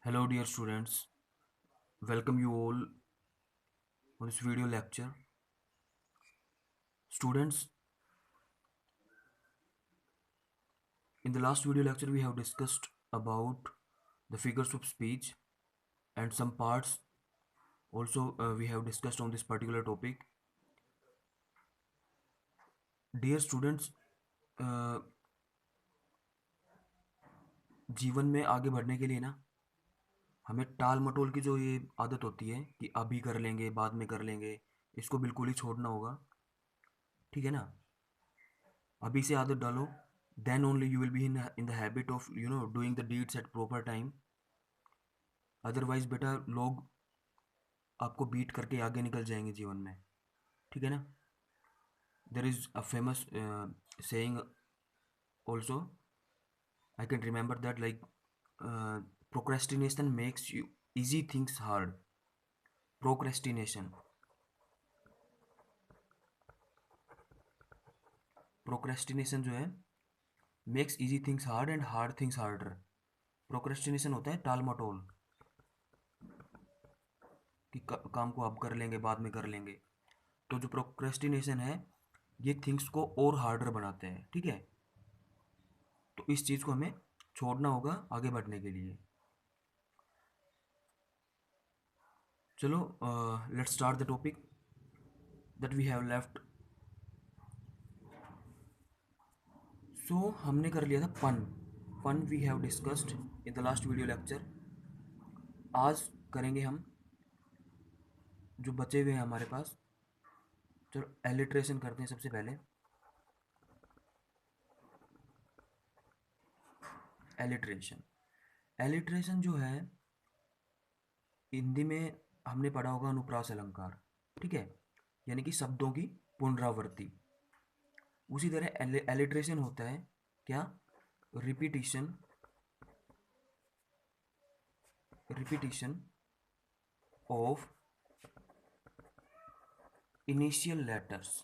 Hello dear students, welcome you all on this video lecture. Students, in the last video lecture we have discussed about the figures of speech and some parts also we have discussed on this particular topic. Dear students, uh, जीवन में आगे बढ़ने के लिए ना हमें टाल मटोल की जो ये आदत होती है कि अभी कर लेंगे बाद में कर लेंगे, इसको बिल्कुल ही छोड़ना होगा। ठीक है ना? अभी से आदत डालो, then only you will be in the habit of doing the deeds at proper time. Otherwise बेटा लोग आपको बीट करके आगे निकल जाएंगे जीवन में। ठीक है ना? There is a famous saying also, I can remember that, like procrastination makes you easy things hard. Procrastination procrastination जो है makes easy things hard and hard things harder. Procrastination होता है टाल मटोल, कि काम को अब कर लेंगे बाद में कर लेंगे। तो जो प्रोक्रेस्टिनेशन है ये थिंग्स को और हार्डर बनाते हैं। ठीक है? तो इस चीज़ को हमें छोड़ना होगा आगे बढ़ने के लिए। चलो let's start the topic that we have left. So हमने कर लिया था fun we have discussed in the last video lecture. आज करेंगे हम जो बचे हुए हैं हमारे पास। चलो एलिट्रेशन करते हैं सबसे पहले। एलिट्रेशन एलिट्रेशन जो है हिंदी में हमने पढ़ा होगा अनुप्रास अलंकार। ठीक है? यानी कि शब्दों की पुनरावृत्ति। उसी तरह एलिट्रेशन होता है क्या? Repetition repetition of initial letters.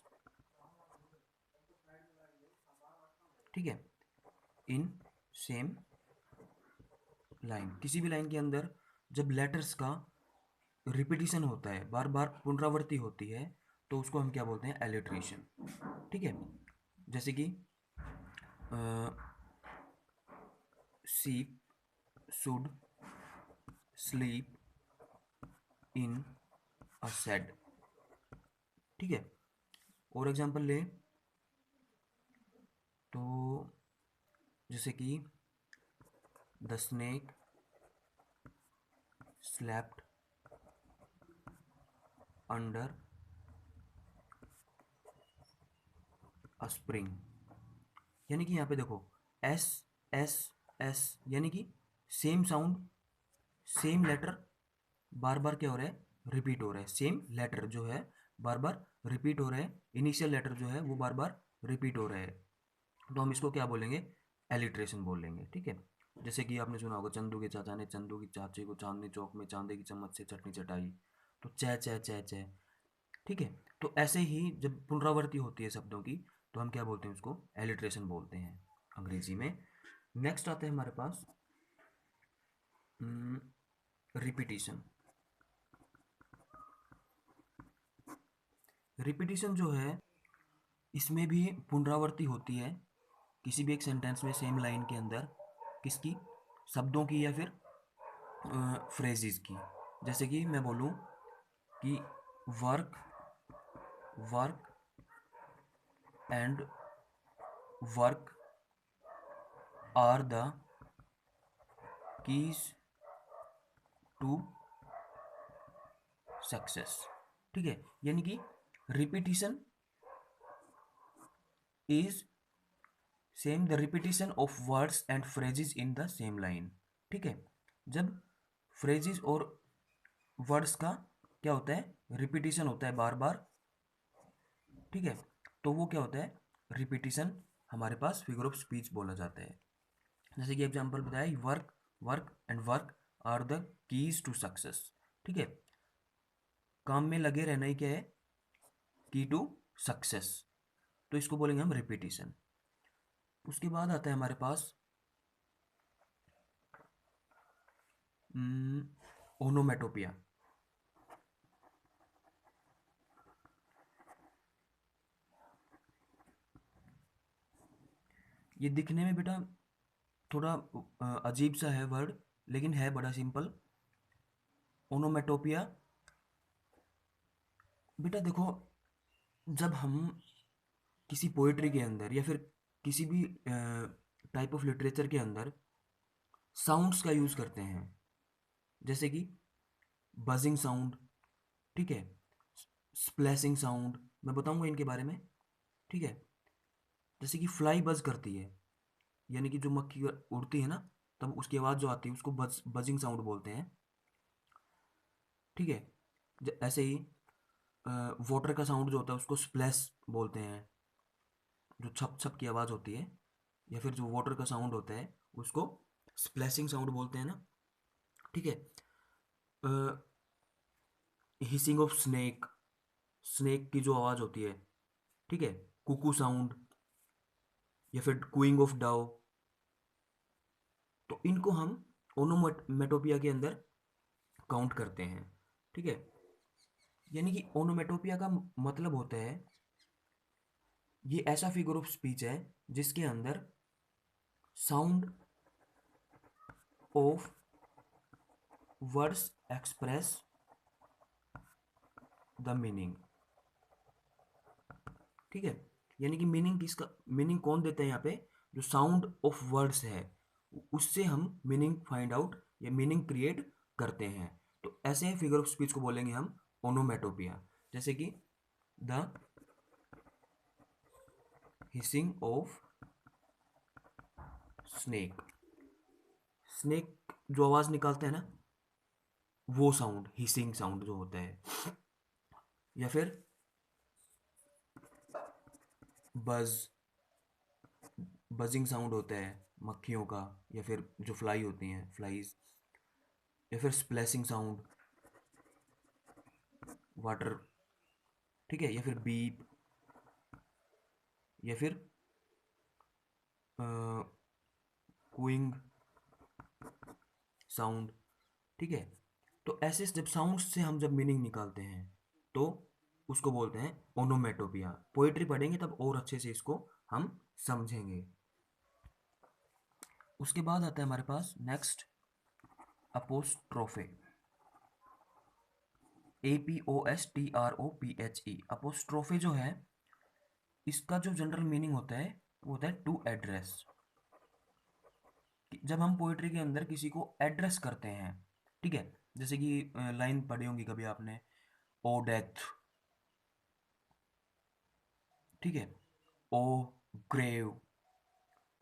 ठीक है? इन सेम लाइन, किसी भी लाइन के अंदर जब लेटर्स का रिपीटिशन होता है, बार बार पुनरावृत्ति होती है, तो उसको हम क्या बोलते हैं? एलिट्रेशन। ठीक है? जैसे कि sheep should sleep in a shade. ठीक है? और एग्जांपल ले तो जैसे कि the snake slept under a spring. यानी कि यहाँ पे देखो एस एस एस, यानी कि सेम साउंड सेम लेटर बार बार क्या हो रहा है? रिपीट हो रहा है। सेम लेटर जो है बार बार रिपीट हो रहा है, इनिशियल लेटर जो है वो बार बार रिपीट हो रहा है। तो हम इसको क्या बोलेंगे? एलिट्रेशन बोलेंगे। ठीक है? जैसे कि आपने सुना होगा चंदू के चाचा ने चंदू की चाची को चांदनी चौक में चांदी की चम्मच से चटनी चटाई, तो चे चे चे चे। ठीक है? तो ऐसे ही जब पुनरावृत्ति होती है शब्दों की, तो हम क्या बोलते हैं? उसको एलिट्रेशन बोलते हैं अंग्रेजी में। नेक्स्ट आता है हमारे पास रिपीटिशन। रिपीटिशन जो है इसमें भी पुनरावृत्ति होती है किसी भी एक सेंटेंस में सेम लाइन के अंदर। किसकी? शब्दों की या फिर फ्रेजेस की। जैसे कि मैं बोलूँ कि work work and work are the keys to success. ठीक है? यानी कि repetition is same the repetition of words and phrases in the same line. ठीक है? जब फ्रेजेस और वर्ड्स का क्या होता है? रिपीटिशन होता है बार बार। ठीक है? तो वो क्या होता है? रिपीटिशन हमारे पास फिगर ऑफ स्पीच बोला जाता है। जैसे कि एग्जांपल बताया, work work and work are the keys to success. ठीक है? काम में लगे रहना ही क्या है? की टू सक्सेस। तो इसको बोलेंगे हम रिपीटिशन। उसके बाद आता है हमारे पास ओनोमेटोपिया। ये दिखने में बेटा थोड़ा अजीब सा है वर्ड, लेकिन है बड़ा सिंपल। ओनोमेटोपिया बेटा देखो, जब हम किसी पोइट्री के अंदर या फिर किसी भी टाइप ऑफ लिटरेचर के अंदर साउंड्स का यूज़ करते हैं, जैसे कि बजिंग साउंड, ठीक है, स्प्लैशिंग साउंड, मैं बताऊंगा इनके बारे में, ठीक है। जैसे कि फ्लाई बज करती है, यानी कि जो मक्खी उड़ती है ना, तब उसकी आवाज़ जो आती है उसको बजिंग साउंड बोलते हैं, ठीक है। ऐसे ही वाटर का साउंड जो होता है उसको स्प्लैश बोलते हैं, जो छप छप की आवाज़ होती है, या फिर जो वाटर का साउंड होता है उसको स्प्लैशिंग साउंड बोलते हैं ना, ठीक है। हिसिंग ऑफ स्नेक, स्नेक की जो आवाज़ होती है, ठीक है, कुकू साउंड, या फिर क्यूइंग ऑफ डाउ, तो इनको हम ओनोमेटोपिया के अंदर काउंट करते हैं, ठीक है। यानी कि ओनोमेटोपिया का मतलब होता है, ये ऐसा फिगर ऑफ स्पीच है जिसके अंदर sound of words express the meaning, ठीक है। यानी कि मीनिंग किसका, मीनिंग कौन देता है यहाँ पे, जो साउंड ऑफ वर्ड्स है उससे हम मीनिंग फाइंड आउट या मीनिंग क्रिएट करते हैं। तो ऐसे फिगर ऑफ स्पीच को बोलेंगे हम ओनोमेटोपिया। जैसे कि the hissing of snake, snake जो आवाज निकालता है ना, वो साउंड हिसिंग साउंड जो होता है, या फिर बज, बजिंग साउंड होता है मक्खियों का, या फिर जो फ्लाई होती हैं फ्लाइज, या फिर स्प्लैशिंग साउंड वाटर, ठीक है, या फिर बीप, या फिर क्विंग साउंड, ठीक है। तो ऐसे जब साउंड से हम जब मीनिंग निकालते हैं तो उसको बोलते हैं ओनोमेटोपिया। पोइट्री पढ़ेंगे तब और अच्छे से इसको हम समझेंगे। उसके बाद आता है हमारे पास नेक्स्ट अपोस्ट्रोफे, APOSTROPHE। अपोस्ट्रोफे जो है, इसका जो जनरल मीनिंग होता है वो होता है टू एड्रेस। जब हम पोइट्री के अंदर किसी को एड्रेस करते हैं, ठीक है, जैसे कि लाइन पढ़ी होंगी कभी आपने, ओ डेथ, ठीक है, ओ ग्रेव।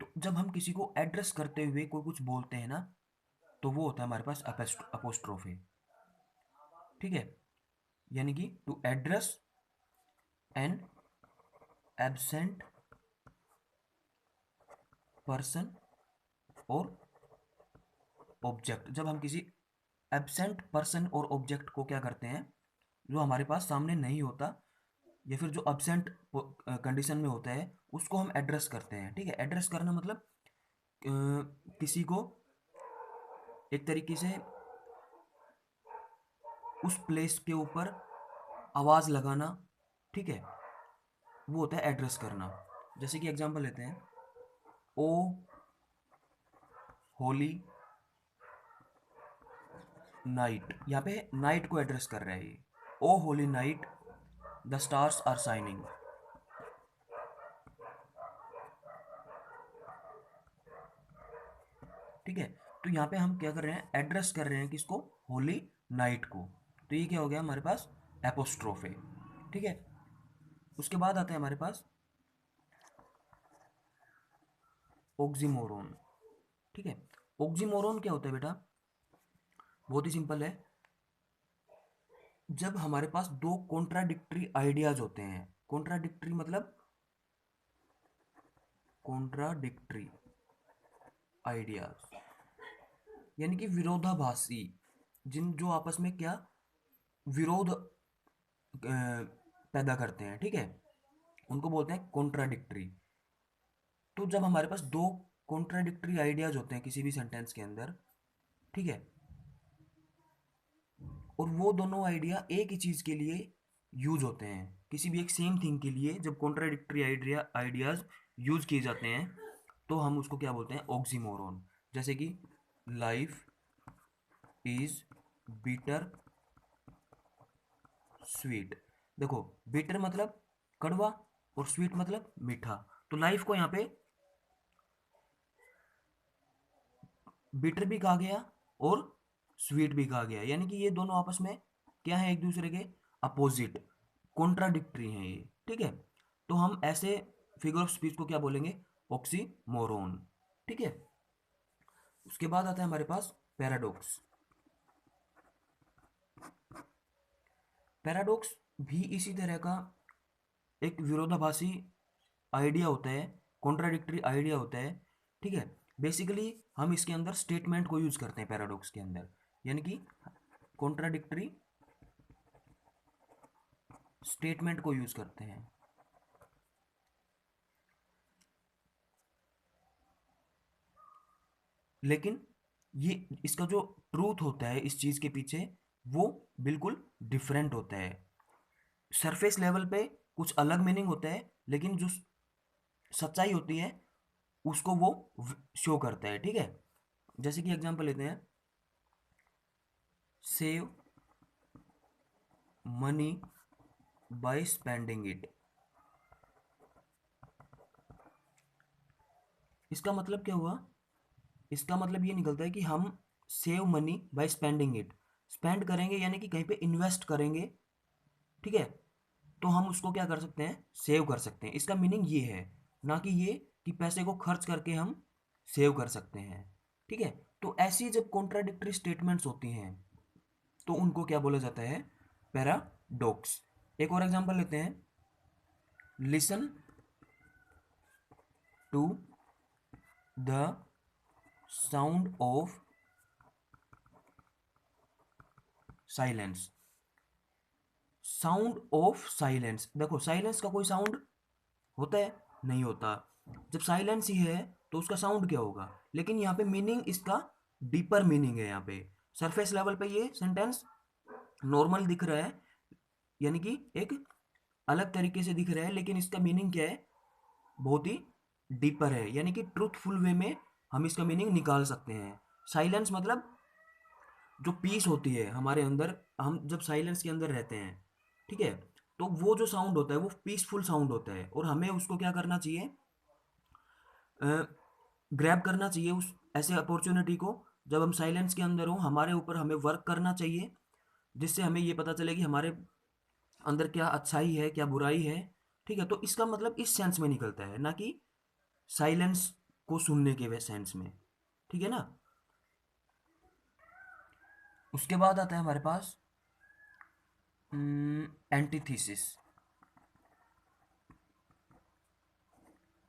तो जब हम किसी को एड्रेस करते हुए कोई कुछ बोलते हैं ना, तो वो होता है हमारे पास अपोस्ट्रोफे, ठीक है। यानी कि to address an absent person और ऑब्जेक्ट। जब हम किसी एब्सेंट पर्सन और ऑब्जेक्ट को क्या करते हैं, जो हमारे पास सामने नहीं होता या फिर जो एब्सेंट कंडीशन में होता है, उसको हम एड्रेस करते हैं, ठीक है। एड्रेस करना मतलब किसी को एक तरीके से उस प्लेस के ऊपर आवाज़ लगाना, ठीक है, वो होता है एड्रेस करना। जैसे कि एग्जांपल लेते हैं, ओ होली नाइट, यहाँ पे नाइट को एड्रेस कर रहा है ये, O holy night the stars are shining, ठीक है। तो यहाँ पे हम क्या कर रहे हैं, एड्रेस कर रहे हैं किसको, होली नाइट को। तो ये क्या हो गया हमारे पास, एपोस्ट्रोफे, ठीक है। उसके बाद आता है हमारे पास ऑक्सीमोरोन, ठीक है। ऑक्सीमोरोन क्या होता है बेटा, बहुत ही सिंपल है। जब हमारे पास दो कॉन्ट्राडिक्टरी आइडियाज होते हैं, कॉन्ट्राडिक्टरी मतलब कॉन्ट्राडिक्टरी आइडियाज, यानी कि विरोधाभासी, जिन जो आपस में क्या विरोध पैदा करते हैं, ठीक है, उनको बोलते हैं कॉन्ट्राडिक्टरी। तो जब हमारे पास दो कॉन्ट्राडिक्टरी आइडियाज होते हैं किसी भी सेंटेंस के अंदर, ठीक है, और वो दोनों आइडिया एक ही चीज़ के लिए यूज होते हैं। किसी भी एक सेम थिंग के लिए जब कॉन्ट्राडिक्टरी आइडियाज यूज किए जाते हैं तो हम उसको क्या बोलते हैं, ऑक्सीमोरॉन। जैसे कि लाइफ इज बिटर स्वीट। देखो, बिटर मतलब कड़वा और स्वीट मतलब मीठा। तो लाइफ को यहाँ पे बिटर भी कहा गया और स्वीट भी कहा गया, यानी कि ये दोनों आपस में क्या है, एक दूसरे के अपोजिट, कॉन्ट्राडिक्टरी हैं ये। ठीक है, तो हम ऐसे फिगर ऑफ स्पीच को क्या बोलेंगे, ऑक्सीमोरोन। ठीक है, उसके बाद आता है हमारे पास पैराडॉक्स। पैराडॉक्स भी इसी तरह का एक विरोधाभासी आइडिया होता है, कॉन्ट्राडिक्टरी आइडिया होता है। ठीक है, बेसिकली हम इसके अंदर स्टेटमेंट को यूज करते हैं पैराडॉक्स के अंदर, यानी कि कॉन्ट्राडिक्टरी स्टेटमेंट को यूज करते हैं। लेकिन ये इसका जो ट्रूथ होता है इस चीज के पीछे, वो बिल्कुल डिफरेंट होता है। सरफेस लेवल पे कुछ अलग मीनिंग होता है, लेकिन जो सच्चाई होती है उसको वो शो करता है। ठीक है, जैसे कि एग्जांपल लेते हैं, save money by spending it. इसका मतलब क्या हुआ, इसका मतलब ये निकलता है कि हम save money by spending it, spend करेंगे यानी कि कहीं पे इन्वेस्ट करेंगे। ठीक है, तो हम उसको क्या कर सकते हैं, सेव कर सकते हैं। इसका मीनिंग ये है, ना कि ये कि पैसे को खर्च करके हम सेव कर सकते हैं। ठीक है, तो ऐसी जब कॉन्ट्राडिक्टरी स्टेटमेंट्स होती हैं तो उनको क्या बोला जाता है, पैराडॉक्स। एक और एग्जांपल लेते हैं, listen to the sound of silence. Sound of silence, देखो साइलेंस का कोई साउंड होता है, नहीं होता। जब साइलेंस ही है तो उसका साउंड क्या होगा, लेकिन यहाँ पे मीनिंग इसका डीपर मीनिंग है। यहाँ पे सरफेस लेवल पे ये सेंटेंस नॉर्मल दिख रहा है, यानी कि एक अलग तरीके से दिख रहा है, लेकिन इसका मीनिंग क्या है, बहुत ही डीपर है, यानी कि ट्रूथफुल वे में हम इसका मीनिंग निकाल सकते हैं। साइलेंस मतलब जो पीस होती है हमारे अंदर, हम जब साइलेंस के अंदर रहते हैं, ठीक है, तो वो जो साउंड होता है वो पीसफुल साउंड होता है, और हमें उसको क्या करना चाहिए, ग्रैब करना चाहिए उस ऐसे अपॉर्चुनिटी को। जब हम साइलेंस के अंदर हो, हमारे ऊपर हमें वर्क करना चाहिए, जिससे हमें ये पता चले कि हमारे अंदर क्या अच्छाई है क्या बुराई है। ठीक है, तो इसका मतलब इस सेंस में निकलता है, ना कि साइलेंस को सुनने के वे सेंस में। ठीक है ना। उसके बाद आता है हमारे पास एंटीथीसिस।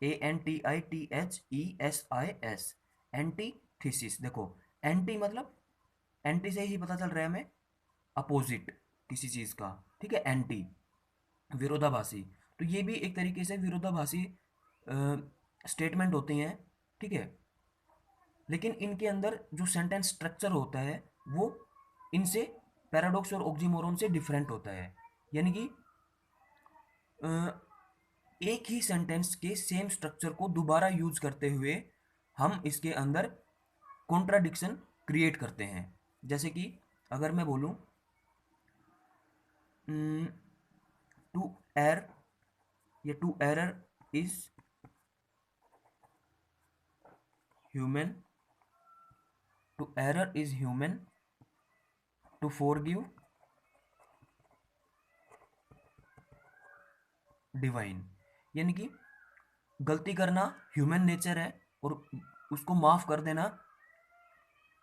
ANTITHESIS, antithesis. देखो, एंटी मतलब, एंटी से ही पता चल रहा है हमें, अपोजिट किसी चीज का। ठीक है, एंटी विरोधाभासी। तो ये भी एक तरीके से विरोधाभासी स्टेटमेंट होती हैं। ठीक है, लेकिन इनके अंदर जो सेंटेंस स्ट्रक्चर होता है वो इनसे, पैराडॉक्स और ऑक्सीमोरन से डिफरेंट होता है। यानी कि अ, एक ही सेंटेंस के सेम स्ट्रक्चर को दोबारा यूज करते हुए हम इसके अंदर कॉन्ट्राडिक्शन क्रिएट करते हैं। जैसे कि अगर मैं बोलूं, टू एर या to error is human, to error is human, to forgive divine. यानी कि गलती करना ह्यूमन नेचर है, और उसको माफ कर देना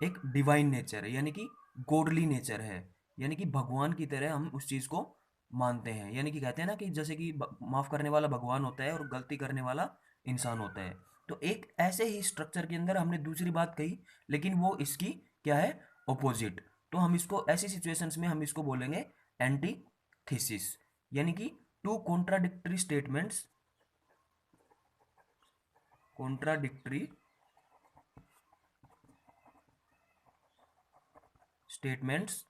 एक डिवाइन नेचर है, यानी कि गॉडली नेचर है। यानी कि भगवान की तरह हम उस चीज को मानते हैं। यानी कि कहते हैं ना कि जैसे कि माफ करने वाला भगवान होता है और गलती करने वाला इंसान होता है। तो एक ऐसे ही स्ट्रक्चर के अंदर हमने दूसरी बात कही, लेकिन वो इसकी क्या है, ऑपोजिट। तो हम इसको ऐसी सिचुएशंस में हम इसको बोलेंगे एंटीथेसिस। यानी कि two contradictory statements, contradictory statements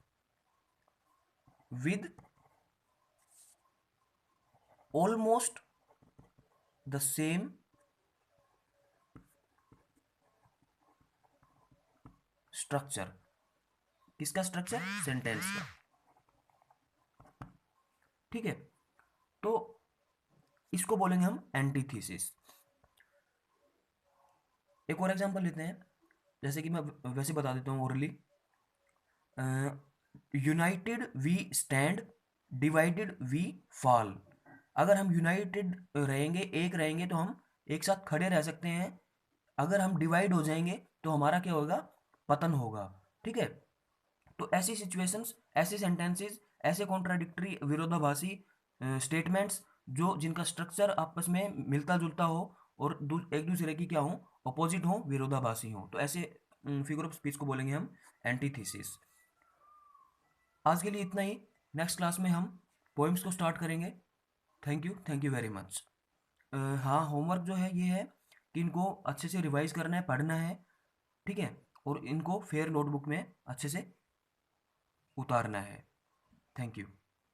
with almost the same structure. किसका स्ट्रक्चर? सेंटेंस का। ठीक है, तो इसको बोलेंगे हम एंटीथीसिस। एक और एग्जांपल लेते हैं, जैसे कि मैं वैसे बता देता हूँ orally. United we stand, divided we fall. अगर हम यूनाइटेड रहेंगे, एक रहेंगे, तो हम एक साथ खड़े रह सकते हैं। अगर हम डिवाइड हो जाएंगे तो हमारा क्या होगा? पतन होगा। ठीक है, तो ऐसी सिचुएशंस, ऐसे सेंटेंसेस, ऐसे कॉन्ट्राडिक्टरी विरोधाभासी स्टेटमेंट्स जो जिनका स्ट्रक्चर आपस में मिलता जुलता हो और एक दूसरे की क्या हो? अपोजिट हो, विरोधाभासी हो, तो ऐसे फिगर ऑफ स्पीच को बोलेंगे हम एंटीथीसिस। आज के लिए इतना ही। नेक्स्ट क्लास में हम पोइम्स को स्टार्ट करेंगे। Thank you very much. हाँ, होमवर्क जो है ये है कि इनको अच्छे से रिवाइज करना है, पढ़ना है। ठीक है, और इनको फेयर नोटबुक में अच्छे से उतारना है। Thank you.